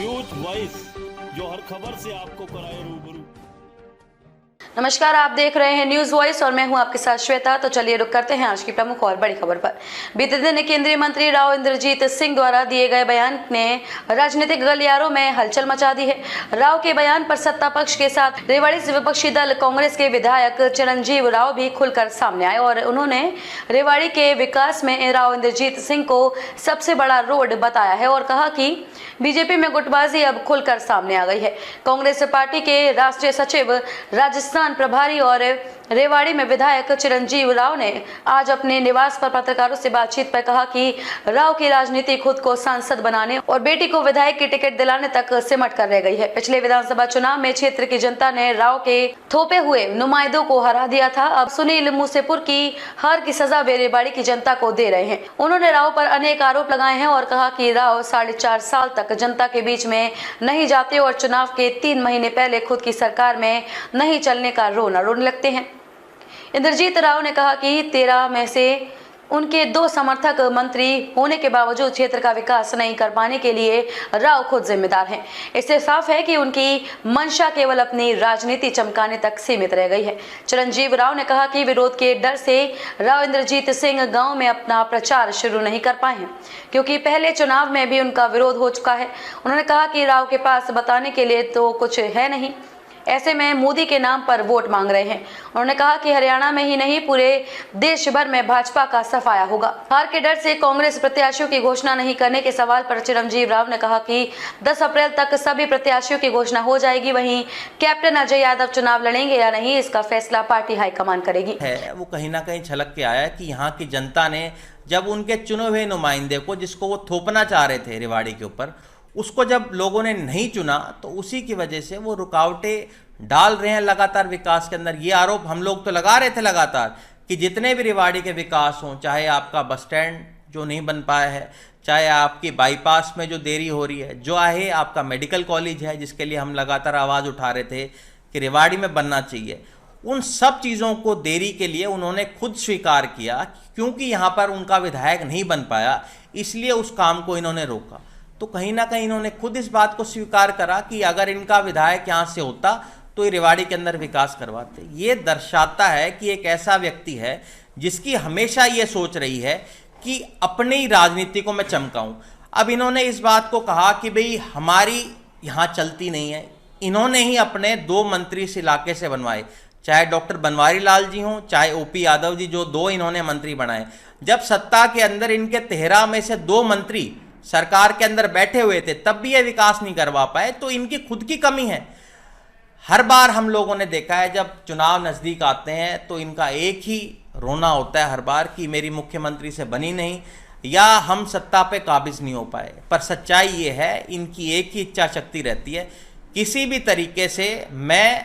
News voice, जो हर खबर से आपको कराए रूबरू। नमस्कार, आप देख रहे हैं न्यूज वॉइस और मैं हूं आपके साथ श्वेता। तो चलिए रुक करते हैं आज की प्रमुख और बड़ी खबर पर। बीते दिन केंद्रीय मंत्री राव इंद्रजीत सिंह द्वारा दिए गए बयान ने राजनीतिक गलियारों में हलचल मचा दी है। राव के बयान पर सत्ता पक्ष के साथ रेवाड़ी से विपक्षी दल कांग्रेस के विधायक चिरंजीव राव भी खुलकर सामने आए और उन्होंने रेवाड़ी के विकास में राव इंद्रजीत सिंह को सबसे बड़ा रोड बताया है और कहा कि बीजेपी में गुटबाजी अब खुलकर सामने आ गई है। कांग्रेस पार्टी के राष्ट्रीय सचिव, राजस्थान प्रभारी और रेवाड़ी में विधायक चिरंजीव राव ने आज अपने निवास पर पत्रकारों से बातचीत पर कहा कि राव की राजनीति खुद को सांसद बनाने और बेटी को विधायक की टिकट दिलाने तक सिमट कर रह गई है। पिछले विधानसभा चुनाव में क्षेत्र की जनता ने राव के थोपे हुए नुमाइंदों को हरा दिया था। अब सुनील मूसेपुर की हार की सजा वे रेवाड़ी की जनता को दे रहे हैं। उन्होंने राव पर अनेक आरोप लगाए हैं और कहा कि राव 4.5 साल तक जनता के बीच में नहीं जाते और चुनाव के 3 महीने पहले खुद की सरकार में नहीं चलने का रोने लगते हैं। इंद्रजीत राव ने कहा कि 13 में से उनके 2 समर्थक मंत्री होने के बावजूद क्षेत्र का विकास नहीं कर पाने के लिए राव खुद जिम्मेदार हैं। इससे साफ है कि उनकी मंशा केवल अपनी राजनीति चमकाने तक सीमित रह गई है। चिरंजीव राव ने कहा कि विरोध के डर से राव इंद्रजीत सिंह गांव में अपना प्रचार शुरू नहीं कर पाए हैं, क्योंकि पहले चुनाव में भी उनका विरोध हो चुका है। उन्होंने कहा कि राव के पास बताने के लिए तो कुछ है नहीं, ऐसे में मोदी के नाम पर वोट मांग रहे हैं। उन्होंने कहा कि हरियाणा में ही नहीं पूरे देश भर में भाजपा का सफाया होगा। हार के डर से कांग्रेस प्रत्याशियों की घोषणा नहीं करने के सवाल पर चिरंजीव राव ने कहा कि 10 अप्रैल तक सभी प्रत्याशियों की घोषणा हो जाएगी। वहीं कैप्टन अजय यादव चुनाव लड़ेंगे या नहीं, इसका फैसला पार्टी हाईकमान करेगी। वो कहीं ना कहीं छलक के आया कि यहाँ की जनता ने जब उनके चुने हुए नुमाइंदे को, जिसको वो थोपना चाह रहे थे रेवाड़ी के ऊपर, उसको जब लोगों ने नहीं चुना तो उसी की वजह से वो रुकावटें डाल रहे हैं लगातार विकास के अंदर। ये आरोप हम लोग तो लगा रहे थे लगातार कि जितने भी रेवाड़ी के विकास हों, चाहे आपका बस स्टैंड जो नहीं बन पाया है, चाहे आपकी बाईपास में जो देरी हो रही है, जो है आपका मेडिकल कॉलेज है जिसके लिए हम लगातार आवाज़ उठा रहे थे कि रेवाड़ी में बनना चाहिए, उन सब चीज़ों को देरी के लिए उन्होंने खुद स्वीकार किया क्योंकि यहाँ पर उनका विधायक नहीं बन पाया, इसलिए उस काम को इन्होंने रोका। तो कहीं ना कहीं इन्होंने खुद इस बात को स्वीकार करा कि अगर इनका विधायक यहाँ से होता तो ये रेवाड़ी के अंदर विकास करवाते। ये दर्शाता है कि एक ऐसा व्यक्ति है जिसकी हमेशा ये सोच रही है कि अपनी राजनीति को मैं चमकाऊं। अब इन्होंने इस बात को कहा कि भाई हमारी यहाँ चलती नहीं है। इन्होंने ही अपने 2 मंत्री इस इलाके से बनवाए, चाहे डॉक्टर बनवारी लाल जी हों, चाहे ओपी यादव जी, जो 2 इन्होंने मंत्री बनाए। जब सत्ता के अंदर इनके 13 में से 2 मंत्री सरकार के अंदर बैठे हुए थे तब भी ये विकास नहीं करवा पाए, तो इनकी खुद की कमी है। हर बार हम लोगों ने देखा है जब चुनाव नज़दीक आते हैं तो इनका एक ही रोना होता है हर बार कि मेरी मुख्यमंत्री से बनी नहीं या हम सत्ता पे काबिज नहीं हो पाए। पर सच्चाई ये है, इनकी एक ही इच्छा शक्ति रहती है, किसी भी तरीके से मैं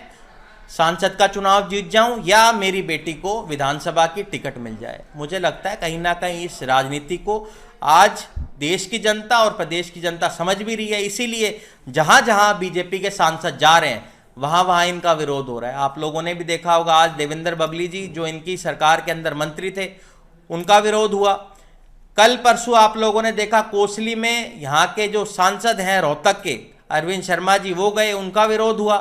सांसद का चुनाव जीत जाऊं या मेरी बेटी को विधानसभा की टिकट मिल जाए। मुझे लगता है कहीं ना कहीं इस राजनीति को आज देश की जनता और प्रदेश की जनता समझ भी रही है, इसीलिए जहां जहां बीजेपी के सांसद जा रहे हैं वहां वहां इनका विरोध हो रहा है। आप लोगों ने भी देखा होगा, आज देवेंद्र बबली जी जो इनकी सरकार के अंदर मंत्री थे उनका विरोध हुआ। कल परसों आप लोगों ने देखा कोसली में यहाँ के जो सांसद हैं रोहतक के अरविंद शर्मा जी, वो गए, उनका विरोध हुआ।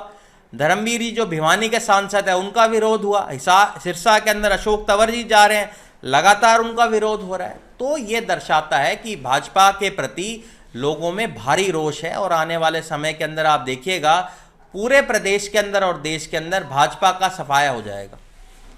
धर्मवीर जी जो भिवानी के सांसद है उनका विरोध हुआ। सिरसा के अंदर अशोक तंवर जी जा रहे हैं, लगातार उनका विरोध हो रहा है। तो ये दर्शाता है कि भाजपा के प्रति लोगों में भारी रोष है और आने वाले समय के अंदर आप देखिएगा पूरे प्रदेश के अंदर और देश के अंदर भाजपा का सफाया हो जाएगा।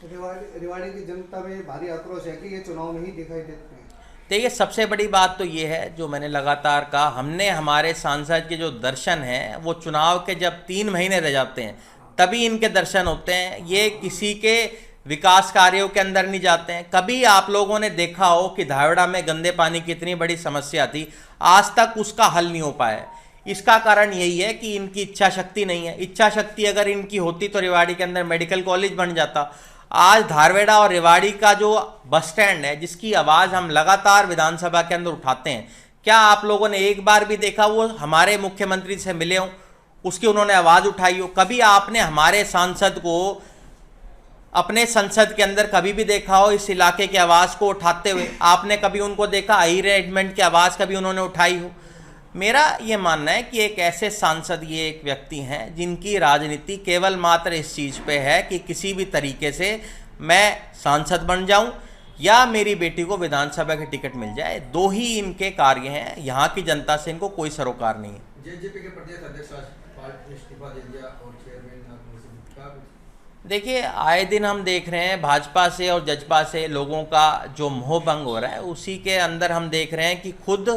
रेवाड़ी की जनता में भारी आक्रोश है कि ये चुनाव में ही दिखाई देते हैं। देखिए, सबसे बड़ी बात तो ये है जो मैंने लगातार कहा, हमने हमारे सांसद के जो दर्शन हैं वो चुनाव के जब 3 महीने रह जाते हैं तभी इनके दर्शन होते हैं। ये किसी के विकास कार्यों के अंदर नहीं जाते हैं। कभी आप लोगों ने देखा हो कि धावड़ा में गंदे पानी की इतनी बड़ी समस्या थी, आज तक उसका हल नहीं हो पाया। इसका कारण यही है कि इनकी इच्छा शक्ति नहीं है। इच्छा शक्ति अगर इनकी होती तो रेवाड़ी के अंदर मेडिकल कॉलेज बन जाता। आज धारवेड़ा और रेवाड़ी का जो बस स्टैंड है जिसकी आवाज़ हम लगातार विधानसभा के अंदर उठाते हैं, क्या आप लोगों ने एक बार भी देखा वो हमारे मुख्यमंत्री से मिले हों, उसकी उन्होंने आवाज़ उठाई हो? कभी आपने हमारे सांसद को अपने संसद के अंदर कभी भी देखा हो इस इलाके की आवाज़ को उठाते हुए? आपने कभी उनको देखा? हाई रेजिमेंट की आवाज़ कभी उन्होंने उठाई हो? मेरा ये मानना है कि एक ऐसे सांसद, ये एक व्यक्ति हैं जिनकी राजनीति केवल मात्र इस चीज़ पे है कि किसी भी तरीके से मैं सांसद बन जाऊं या मेरी बेटी को विधानसभा की टिकट मिल जाए। दो ही इनके कार्य हैं, यहाँ की जनता से इनको कोई सरोकार नहीं है। जेजेपी के प्रदेश अध्यक्ष पार्टी ने इस्तीफा दे दिया और चेयरमैन देखिए, आए दिन हम देख रहे हैं भाजपा से और जजपा से लोगों का जो मोह भंग हो रहा है, उसी के अंदर हम देख रहे हैं कि खुद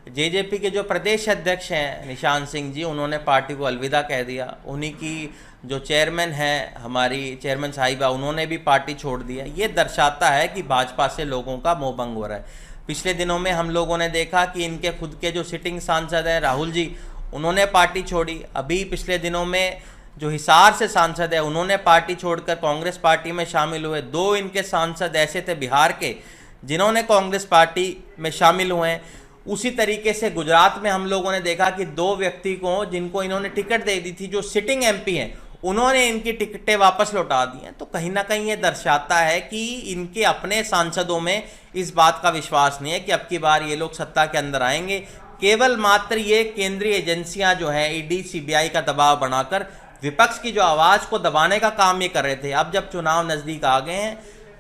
जेजेपी के जो प्रदेश अध्यक्ष हैं निशान सिंह जी, उन्होंने पार्टी को अलविदा कह दिया। उन्हीं की जो चेयरमैन हैं, हमारी चेयरमैन साहिबा, उन्होंने भी पार्टी छोड़ दिया। ये दर्शाता है कि भाजपा से लोगों का मोह भंग हो रहा है। पिछले दिनों में हम लोगों ने देखा कि इनके खुद के जो सिटिंग सांसद हैं राहुल जी, उन्होंने पार्टी छोड़ी। अभी पिछले दिनों में जो हिसार से सांसद है, उन्होंने पार्टी छोड़कर कांग्रेस पार्टी में शामिल हुए। दो इनके सांसद ऐसे थे बिहार के जिन्होंने कांग्रेस पार्टी में शामिल हुए हैं। उसी तरीके से गुजरात में हम लोगों ने देखा कि दो व्यक्ति को जिनको इन्होंने टिकट दे दी थी, जो सिटिंग एमपी हैं, उन्होंने इनकी टिकटें वापस लौटा दी हैं। तो कहीं ना कहीं ये दर्शाता है कि इनके अपने सांसदों में इस बात का विश्वास नहीं है कि अब की बार ये लोग सत्ता के अंदर आएंगे। केवल मात्र ये केंद्रीय एजेंसियां जो हैं, ईडी सीबीआई का दबाव बनाकर विपक्ष की जो आवाज़ को दबाने का काम ये कर रहे थे। अब जब चुनाव नज़दीक आ गए हैं,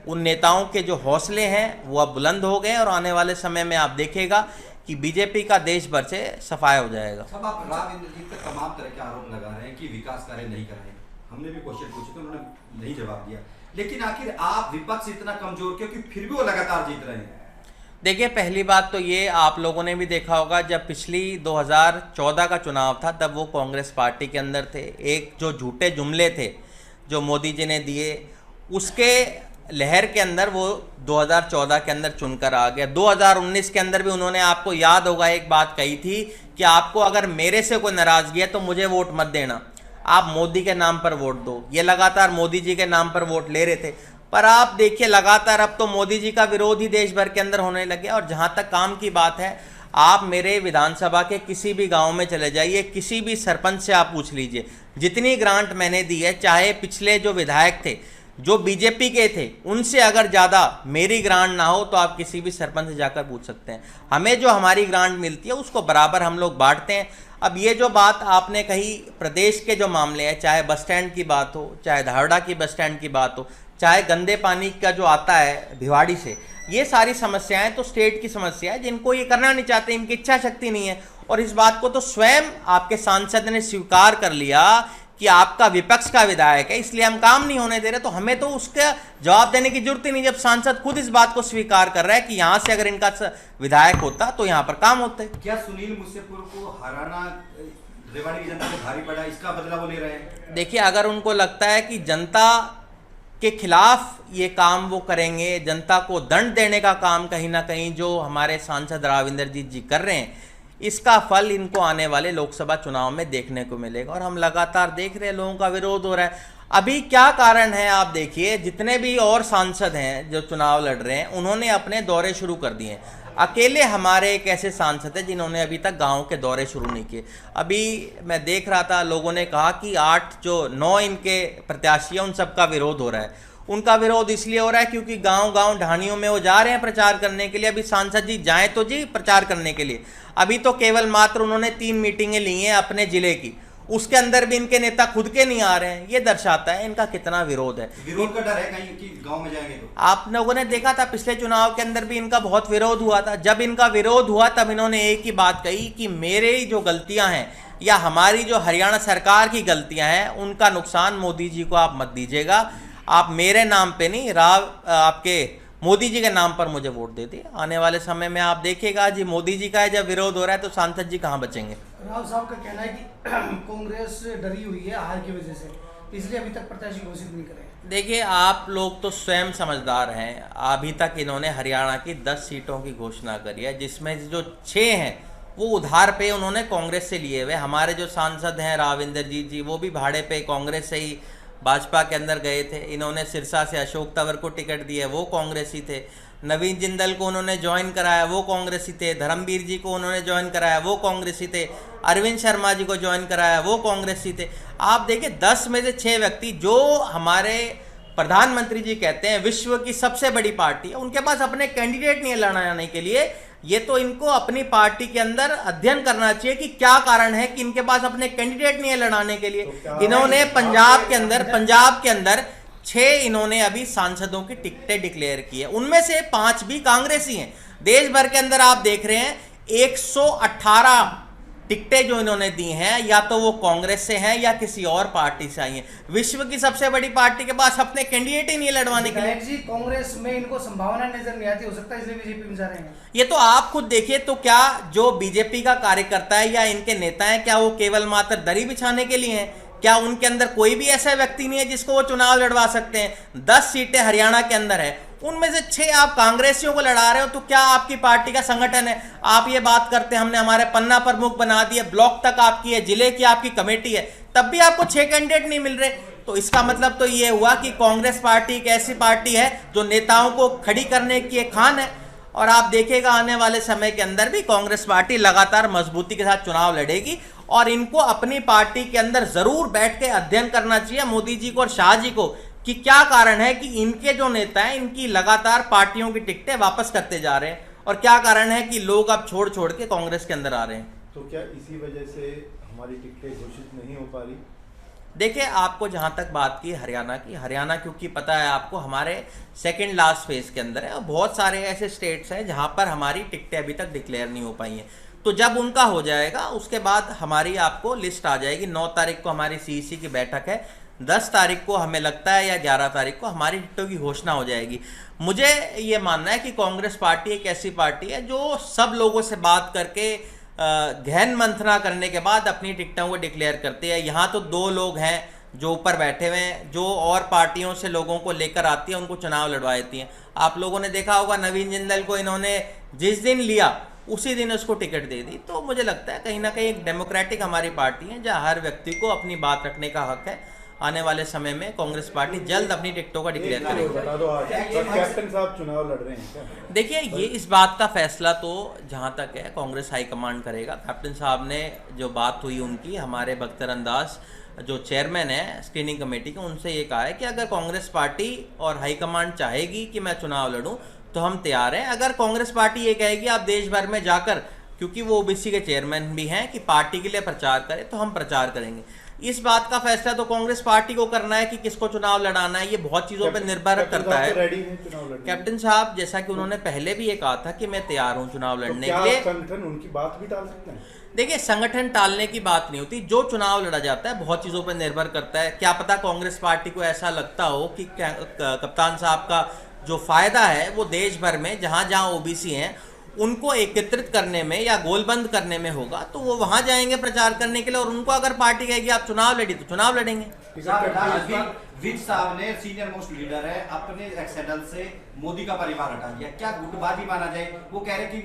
उन नेताओं के जो हौसले हैं वो अब बुलंद हो गए हैं और आने वाले समय में आप देखेगा कि बीजेपी का देश भर से सफाया हो जाएगा। सब आप राव इंद्रजीत पे तमाम तरह के आरोप लगा रहे हैं कि विकास कार्य नहीं कर रहे हैं। हमने भी क्वेश्चन पूछे थे, उन्होंने नहीं जवाब दिया। लेकिन आखिर आप विपक्ष इतना कमजोर क्यों, क्योंकि फिर भी वो लगातार जीत रहे हैं? देखिए, पहली बात तो ये आप लोगों ने भी देखा होगा, जब पिछली 2014 का चुनाव था तब वो कांग्रेस पार्टी के अंदर थे। एक जो झूठे जुमले थे जो मोदी जी ने दिए, उसके लहर के अंदर वो 2014 के अंदर चुनकर आ गया। 2019 के अंदर भी उन्होंने, आपको याद होगा, एक बात कही थी कि आपको अगर मेरे से कोई नाराजगी है तो मुझे वोट मत देना, आप मोदी के नाम पर वोट दो। ये लगातार मोदी जी के नाम पर वोट ले रहे थे। पर आप देखिए, लगातार अब तो मोदी जी का विरोध ही देश भर के अंदर होने लगे। और जहाँ तक काम की बात है, आप मेरे विधानसभा के किसी भी गांव में चले जाइए, किसी भी सरपंच से आप पूछ लीजिए, जितनी ग्रांट मैंने दी है, चाहे पिछले जो विधायक थे जो बीजेपी के थे, उनसे अगर ज़्यादा मेरी ग्रांट ना हो तो आप किसी भी सरपंच से जाकर पूछ सकते हैं। हमें जो हमारी ग्रांट मिलती है उसको बराबर हम लोग बांटते हैं। अब ये जो बात आपने कही, प्रदेश के जो मामले हैं, चाहे बस स्टैंड की बात हो, चाहे धारड़ा की बस स्टैंड की बात हो, चाहे गंदे पानी का जो आता है भिवाड़ी से, ये सारी समस्याएं तो स्टेट की समस्या है जिनको ये करना नहीं चाहते, इनकी इच्छा शक्ति नहीं है। और इस बात को तो स्वयं आपके सांसद ने स्वीकार कर लिया कि आपका विपक्ष का विधायक है, इसलिए हम काम नहीं होने दे रहे। तो हमें तो उसका जवाब देने की जरूरत ही नहीं, जब सांसद खुद इस बात को स्वीकार कर रहा है कि यहाँ से अगर इनका विधायक होता तो यहाँ पर काम होते। क्या सुनील मुसेपुर को हराना रेवाड़ी की जनता को भारी पड़ा, इसका बदला वो ले रहे हैं? देखिए, अगर उनको लगता है कि जनता के खिलाफ ये काम वो करेंगे, जनता को दंड देने का काम कहीं ना कहीं जो हमारे सांसद राव इंद्रजीत जी कर रहे हैं, इसका फल इनको आने वाले लोकसभा चुनाव में देखने को मिलेगा। और हम लगातार देख रहे हैं लोगों का विरोध हो रहा है। अभी क्या कारण है, आप देखिए, जितने भी और सांसद हैं जो चुनाव लड़ रहे हैं, उन्होंने अपने दौरे शुरू कर दिए हैं। अकेले हमारे एक ऐसे सांसद हैं जिन्होंने अभी तक गांव के दौरे शुरू नहीं किए। अभी मैं देख रहा था, लोगों ने कहा कि 9 इनके प्रत्याशी हैं, उन सबका विरोध हो रहा है। उनका विरोध इसलिए हो रहा है क्योंकि गांव-गांव ढाणियों में वो जा रहे हैं प्रचार करने के लिए। अभी सांसद जी जाएं तो जी प्रचार करने के लिए, अभी तो केवल मात्र उन्होंने 3 मीटिंगें ली हैं अपने जिले की, उसके अंदर भी इनके नेता खुद के नहीं आ रहे हैं। ये दर्शाता है इनका कितना विरोध है। विरोध का डर है कहीं कि गांव में जाएंगे तो? आप लोगों ने देखा था पिछले चुनाव के अंदर भी इनका बहुत विरोध हुआ था। जब इनका विरोध हुआ तब इन्होंने एक ही बात कही कि मेरे जो गलतियां हैं या हमारी जो हरियाणा सरकार की गलतियां हैं, उनका नुकसान मोदी जी को आप मत दीजिएगा, आप मेरे नाम पे नहीं, आपके मोदी जी के नाम पर मुझे वोट दे दिए। आने वाले समय में आप देखिएगा जी, मोदी जी का जब विरोध हो रहा है तो सांसद जी कहाँ बचेंगे। राव साहब का कहना है कि कांग्रेस डरी हुई है हार की वजह से, इसलिए अभी तक प्रत्याशी घोषित नहीं करे। देखिए, आप लोग तो स्वयं समझदार हैं। अभी तक इन्होंने हरियाणा की 10 सीटों की घोषणा करी है, जिसमें जो 6 हैं वो उधार पे उन्होंने कांग्रेस से लिए हुए। हमारे जो सांसद हैं राव इंद्रजीत जी, वो भी भाड़े पे कांग्रेस से ही भाजपा के अंदर गए थे। इन्होंने सिरसा से अशोक तंवर को टिकट दी है, वो कांग्रेसी थे। नवीन जिंदल को उन्होंने ज्वाइन कराया, वो कांग्रेसी थे। धर्मवीर जी को उन्होंने ज्वाइन कराया, वो कांग्रेसी थे। अरविंद शर्मा जी को ज्वाइन कराया, वो कांग्रेसी थे। आप देखिए, 10 में से 6 व्यक्ति, जो हमारे प्रधानमंत्री जी कहते हैं विश्व की सबसे बड़ी पार्टी है, उनके पास अपने कैंडिडेट नहीं है लड़ाने के लिए, ये तो इनको अपनी पार्टी के अंदर अध्ययन करना चाहिए कि क्या कारण है कि इनके पास अपने कैंडिडेट नहीं है लड़ाने के लिए। इन्होंने पंजाब के अंदर 6 इन्होंने अभी सांसदों की टिकटें डिक्लेयर की है, उनमें से 5 भी कांग्रेसी हैं। देश भर के अंदर आप देख रहे हैं 118 टिकटें जो इन्होंने दी हैं या तो वो कांग्रेस से हैं या किसी और पार्टी से आई हैं। विश्व की सबसे बड़ी पार्टी के पास अपने कैंडिडेट ही नहीं है लड़वाने के लिए। जी कांग्रेस में इनको संभावना नजर नहीं आती, हो सकता है इसलिए बीजेपी में जा रहे हैं। ये तो आप खुद देखिए, तो क्या जो बीजेपी का कार्यकर्ता है या इनके नेता हैं, क्या वो केवल मात्र दरी बिछाने के लिए हैं? क्या उनके अंदर कोई भी ऐसा व्यक्ति नहीं है जिसको वो चुनाव लड़वा सकते हैं? 10 सीटें हरियाणा के अंदर है, उनमें से 6 आप कांग्रेसियों को लड़ा रहे हो, तो क्या आपकी पार्टी का संगठन है? आप ये बात करते हैं हमने हमारे पन्ना प्रमुख बना दिए, ब्लॉक तक आपकी है, जिले की आपकी कमेटी है, तब भी आपको 6 कैंडिडेट नहीं मिल रहे। तो इसका मतलब तो ये हुआ कि कांग्रेस पार्टी एक ऐसी पार्टी है जो नेताओं को खड़ी करने की एक खान है। और आप देखिएगा आने वाले समय के अंदर भी कांग्रेस पार्टी लगातार मजबूती के साथ चुनाव लड़ेगी और इनको अपनी पार्टी के अंदर जरूर बैठ के अध्ययन करना चाहिए मोदी जी को और शाह जी को कि क्या कारण है कि इनके जो नेता हैं इनकी लगातार पार्टियों की टिकटें वापस करते जा रहे हैं और क्या कारण है कि लोग अब छोड़ छोड़ के कांग्रेस के अंदर आ रहे हैं। तो क्या इसी वजह से हमारी टिकटें घोषित नहीं हो पा रही? देखिए, आपको जहां तक बात की हरियाणा की, हरियाणा क्योंकि पता है आपको हमारे सेकंड लास्ट फेज के अंदर है और बहुत सारे ऐसे स्टेट्स हैं जहां पर हमारी टिकटें अभी तक डिक्लेयर नहीं हो पाई हैं। तो जब उनका हो जाएगा उसके बाद हमारी आपको लिस्ट आ जाएगी। 9 तारीख को हमारी सीईसी की बैठक है, 10 तारीख को हमें लगता है या 11 तारीख को हमारी टिकटों की घोषणा हो जाएगी। मुझे ये मानना है कि कांग्रेस पार्टी एक ऐसी पार्टी है जो सब लोगों से बात करके गहन मंथना करने के बाद अपनी टिकटों को डिक्लेयर करती है। यहाँ तो 2 लोग हैं जो ऊपर बैठे हुए हैं, जो और पार्टियों से लोगों को लेकर आती है, उनको चुनाव लड़वा देती हैं। आप लोगों ने देखा होगा नवीन जिंदल को इन्होंने जिस दिन लिया उसी दिन उसको टिकट दे दी। तो मुझे लगता है कहीं ना कहीं एक डेमोक्रेटिक हमारी पार्टी है जहाँ हर व्यक्ति को अपनी बात रखने का हक है। आने वाले समय में कांग्रेस पार्टी जल्द अपनी टिकटों का डिक्लेयर करेगी। बता दो आज कैप्टन साहब चुनाव लड़ रहे हैं क्या? देखिए, ये इस बात का फैसला तो जहाँ तक है कांग्रेस हाईकमांड करेगा। कैप्टन साहब ने जो बात हुई उनकी, हमारे बख्तर अंदाज जो चेयरमैन है स्क्रीनिंग कमेटी के, उनसे ये कहा है कि अगर कांग्रेस पार्टी और हाईकमांड चाहेगी कि मैं चुनाव लड़ूं तो हम तैयार हैं। अगर कांग्रेस पार्टी ये कहेगी आप देश भर में जाकर, क्योंकि वो ओबीसी के चेयरमैन भी हैं, कि पार्टी के लिए प्रचार करें, तो हम प्रचार करेंगे। इस बात का फैसला तो कांग्रेस पार्टी को करना है कि किसको चुनाव लड़ाना है। ये बहुत चीजों पर निर्भर करता है। कैप्टन साहब जैसा कि उन्होंने पहले भी ये कहा था कि मैं तैयार हूं चुनाव लड़ने के लिए। संगठन उनकी बात भी टाल सकते हैं? देखिए, संगठन टालने की बात नहीं होती, जो चुनाव लड़ा जाता है बहुत चीजों पर निर्भर करता है। क्या पता कांग्रेस पार्टी को ऐसा लगता हो कि कप्तान साहब का जो फायदा है वो देश भर में जहां जहां ओबीसी हैं उनको एकत्रित करने में या गोलबंद करने में होगा, तो वो वहां जाएंगे प्रचार करने के लिए। और उनको अगर पार्टी कहेगी आप चुनाव लड़ी तो चुनाव लड़ेंगे। विज साहब ने सीनियर मोस्ट लीडर है, अपने एक्स हैंडल से मोदी का परिवार हटा दिया, क्या गुटबाजी माना जाए? वो कह रहे कि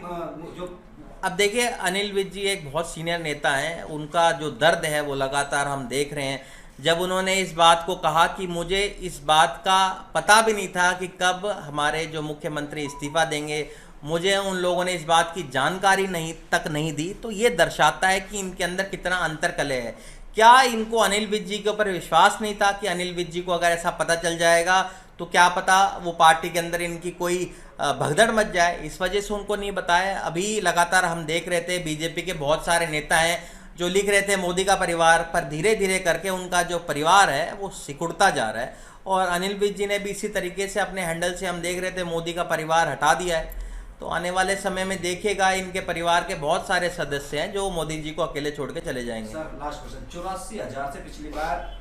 जो अब देखिए, अनिल विज जी एक बहुत सीनियर नेता हैं, उनका जो दर्द है वो लगातार हम देख रहे हैं। जब उन्होंने इस बात को कहा कि मुझे इस बात का पता भी नहीं था कि कब हमारे जो मुख्यमंत्री इस्तीफा देंगे, मुझे उन लोगों ने इस बात की जानकारी नहीं दी, तो ये दर्शाता है कि इनके अंदर कितना अंतर्कलह है। क्या इनको अनिल विज जी के ऊपर विश्वास नहीं था कि अनिल विज जी को अगर ऐसा पता चल जाएगा तो क्या पता वो पार्टी के अंदर इनकी कोई भगदड़ मच जाए, इस वजह से उनको नहीं बताया। अभी लगातार हम देख रहे थे बीजेपी के बहुत सारे नेता हैं जो लिख रहे थे मोदी का परिवार, पर धीरे धीरे करके उनका जो परिवार है वो सिकुड़ता जा रहा है। और अनिल विज जी ने भी इसी तरीके से अपने हैंडल से हम देख रहे थे मोदी का परिवार हटा दिया है। तो आने वाले समय में देखिएगा इनके परिवार के बहुत सारे सदस्य हैं जो मोदी जी को अकेले छोड़ के चले जाएंगे। सर लास्ट क्वेश्चन, 84,000 से पिछली बार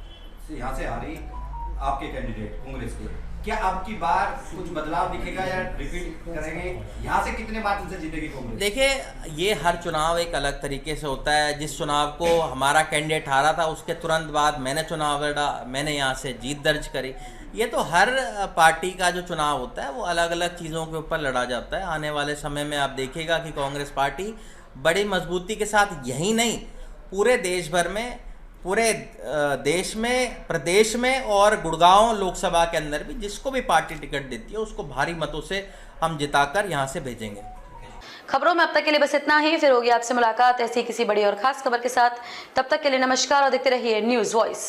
यहाँ से हारी आपके कैंडिडेट कांग्रेस के, क्या अब की बार कुछ बदलाव दिखेगा या रिपीट करेंगे? यहाँ से कितने मार्जिन से जीतेगी कांग्रेस? देखिए, ये हर चुनाव एक अलग तरीके से होता है। जिस चुनाव को हमारा कैंडिडेट हारा था उसके तुरंत बाद मैंने चुनाव लड़ा, मैंने यहाँ से जीत दर्ज करी। ये तो हर पार्टी का जो चुनाव होता है वो अलग अलग चीज़ों के ऊपर लड़ा जाता है। आने वाले समय में आप देखिएगा कि कांग्रेस पार्टी बड़ी मजबूती के साथ यही नहीं पूरे देश भर में, पूरे देश में, प्रदेश में और गुड़गांव लोकसभा के अंदर भी जिसको भी पार्टी टिकट देती है उसको भारी मतों से हम जिताकर यहाँ से भेजेंगे। खबरों में अब तक के लिए बस इतना ही। फिर होगी आपसे मुलाकात ऐसी किसी बड़ी और खास खबर के साथ। तब तक के लिए नमस्कार और देखते रहिए न्यूज़ वॉइस।